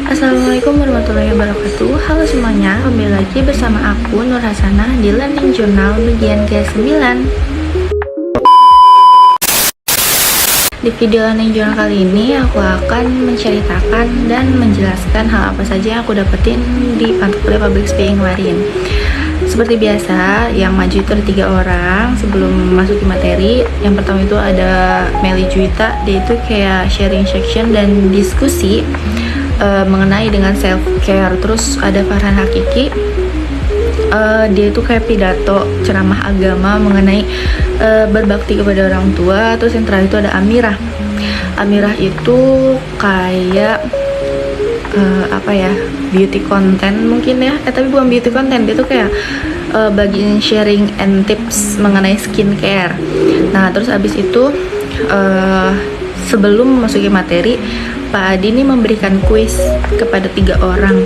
Assalamualaikum warahmatullahi wabarakatuh. Halo semuanya, kembali lagi bersama aku Nur Hasanah di Learning Journal bagian ke-9. Di video Learning Journal kali ini aku akan menceritakan dan menjelaskan hal apa saja yang aku dapetin di mata kuliah Public Speaking kemarin. Seperti biasa, yang maju itu ada 3 orang sebelum masuk ke materi. Yang pertama itu ada Meli Juwita, dia itu kayak sharing section dan diskusi mengenai dengan self care. Terus ada Farhan Hakiki, dia itu kayak pidato ceramah agama mengenai berbakti kepada orang tua. Terus yang terakhir itu ada Amirah itu kayak beauty content mungkin ya, tapi bukan beauty content, dia tuh kayak bagian sharing and tips mengenai skincare. Nah terus abis itu sebelum memasuki materi, Pak Adi ini memberikan kuis kepada 3 orang,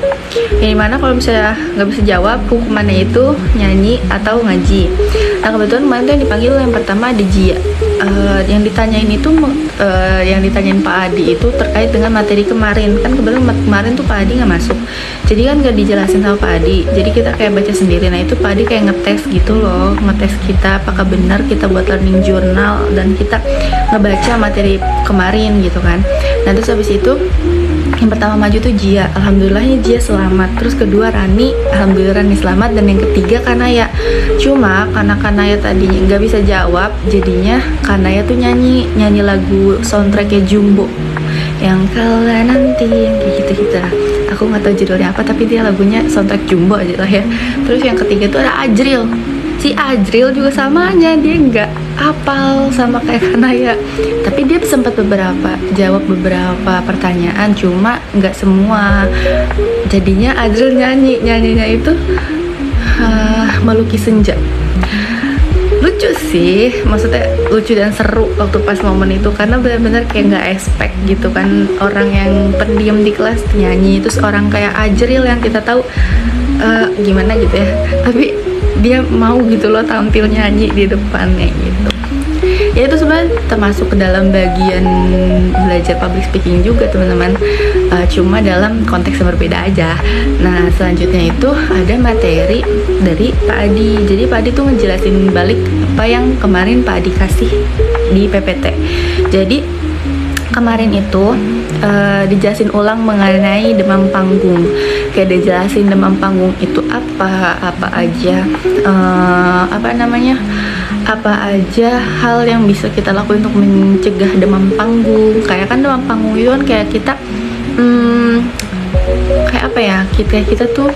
yang dimana kalau misalnya nggak bisa jawab, hukumannya itu nyanyi atau ngaji. Nah kebetulan kemarin tuh yang dipanggil yang pertama ada Jia. Yang ditanyain itu yang ditanyain Pak Adi itu terkait dengan materi kemarin. Kan kebetulan kemarin tuh Pak Adi nggak masuk, jadi kan nggak dijelasin sama Pak Adi, jadi kita kayak baca sendiri. Nah itu Pak Adi kayak ngetes gitu loh, ngetes kita apakah benar kita buat learning journal dan kita ngebaca materi kemarin gitu kan. Nah terus habis itu yang pertama maju tuh Jia, alhamdulillahnya Jia selamat. Terus kedua Rani, alhamdulillah Rani selamat. Dan yang ketiga Kanaya. Cuma karena Kanaya tadinya nggak bisa jawab, jadinya Kanaya tuh nyanyi lagu soundtracknya Jumbo, yang kala nanti, yang kayak gitu-gitu lah. Aku nggak tahu judulnya apa, tapi dia lagunya soundtrack Jumbo aja lah ya. Terus yang ketiga tuh ada Ajril. Si Ajril juga samanya, dia nggak hafal sama kayak Kanaya, tapi dia sempat jawab beberapa pertanyaan, cuma nggak semua. Jadinya Ajril nyanyinya itu melukis senja. Lucu sih, maksudnya lucu dan seru waktu pas momen itu, karena benar-benar kayak nggak expect gitu kan, orang yang pendiam di kelas nyanyi, terus orang kayak Ajril yang kita tahu gimana gitu ya, tapi dia mau gitu loh tampil nyanyi di depannya gitu. Ya itu sebenarnya termasuk ke dalam bagian belajar public speaking juga teman-teman, cuma dalam konteks yang berbeda aja. Nah selanjutnya itu ada materi dari Pak Adi. Jadi Pak Adi tuh ngejelasin balik apa yang kemarin Pak Adi kasih di PPT. Jadi kemarin itu dijelasin ulang mengenai demam panggung. Kayak dijelasin demam panggung itu apa aja, apa aja hal yang bisa kita lakuin untuk mencegah demam panggung. Kayak kan demam panggung itu kan kayak kita kayak apa ya, kita tuh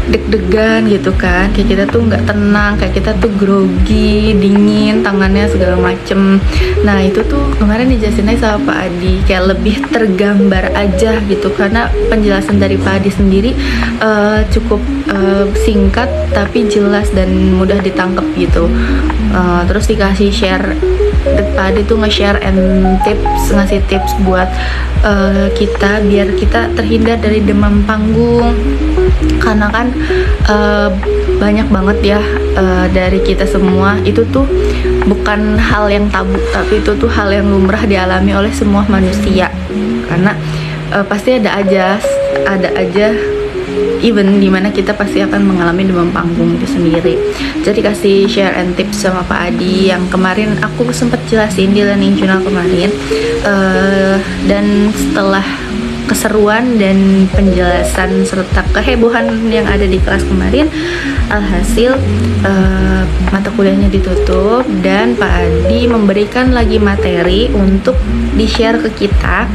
deg-degan gitu kan, kayak kita tuh nggak tenang, kayak kita tuh grogi, dingin, tangannya segala macem. Nah itu tuh kemarin dijelasin aja sama Pak Adi, kayak lebih tergambar aja gitu, karena penjelasan dari Pak Adi sendiri cukup singkat tapi jelas dan mudah ditangkap gitu. Terus dikasih share, Pak Adi tuh nge-share and tips, ngasih tips buat kita biar kita terhindar dari demam panggung. Karena kan banyak banget ya dari kita semua itu tuh bukan hal yang tabu, tapi itu tuh hal yang lumrah dialami oleh semua manusia. Karena pasti ada aja event dimana kita pasti akan mengalami demam panggung itu sendiri. Jadi kasih share and tips sama Pak Adi yang kemarin aku sempat jelasin di learning journal kemarin. Dan setelah keseruan dan penjelasan serta kehebohan yang ada di kelas kemarin, alhasil mata kuliahnya ditutup dan Pak Adi memberikan lagi materi untuk di-share ke kita,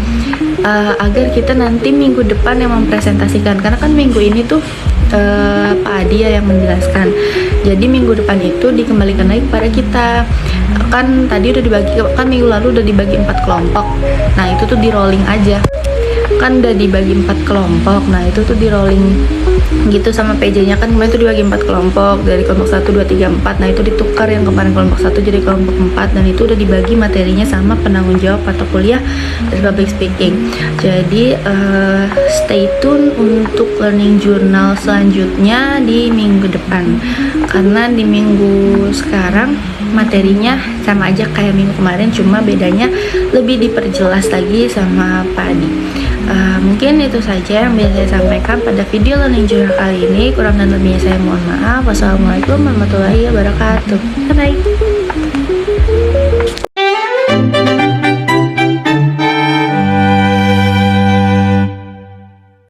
agar kita nanti minggu depan yang mempresentasikan. Karena kan minggu ini tuh Pak Adi yang menjelaskan, jadi minggu depan itu dikembalikan lagi kepada kita. Kan tadi udah dibagi, kan minggu lalu udah dibagi 4 kelompok. Nah itu tuh di rolling aja, kan udah dibagi 4 kelompok. Nah itu tuh di rolling gitu sama PJ-nya, kan kemarin tuh dibagi 4 kelompok, dari kelompok 1, 2, 3, 4. Nah itu ditukar, yang kemarin kelompok 1 jadi kelompok 4, dan itu udah dibagi materinya sama penanggung jawab mata kuliah dari public speaking. Jadi stay tune untuk learning journal selanjutnya di minggu depan, karena di minggu sekarang materinya sama aja kayak minggu kemarin, cuma bedanya lebih diperjelas lagi sama Pak Adi. Mungkin itu saja yang bisa saya sampaikan pada video learning journal kali ini. Kurang dan lebihnya saya mohon maaf. Wassalamualaikum warahmatullahi wabarakatuh. Bye bye.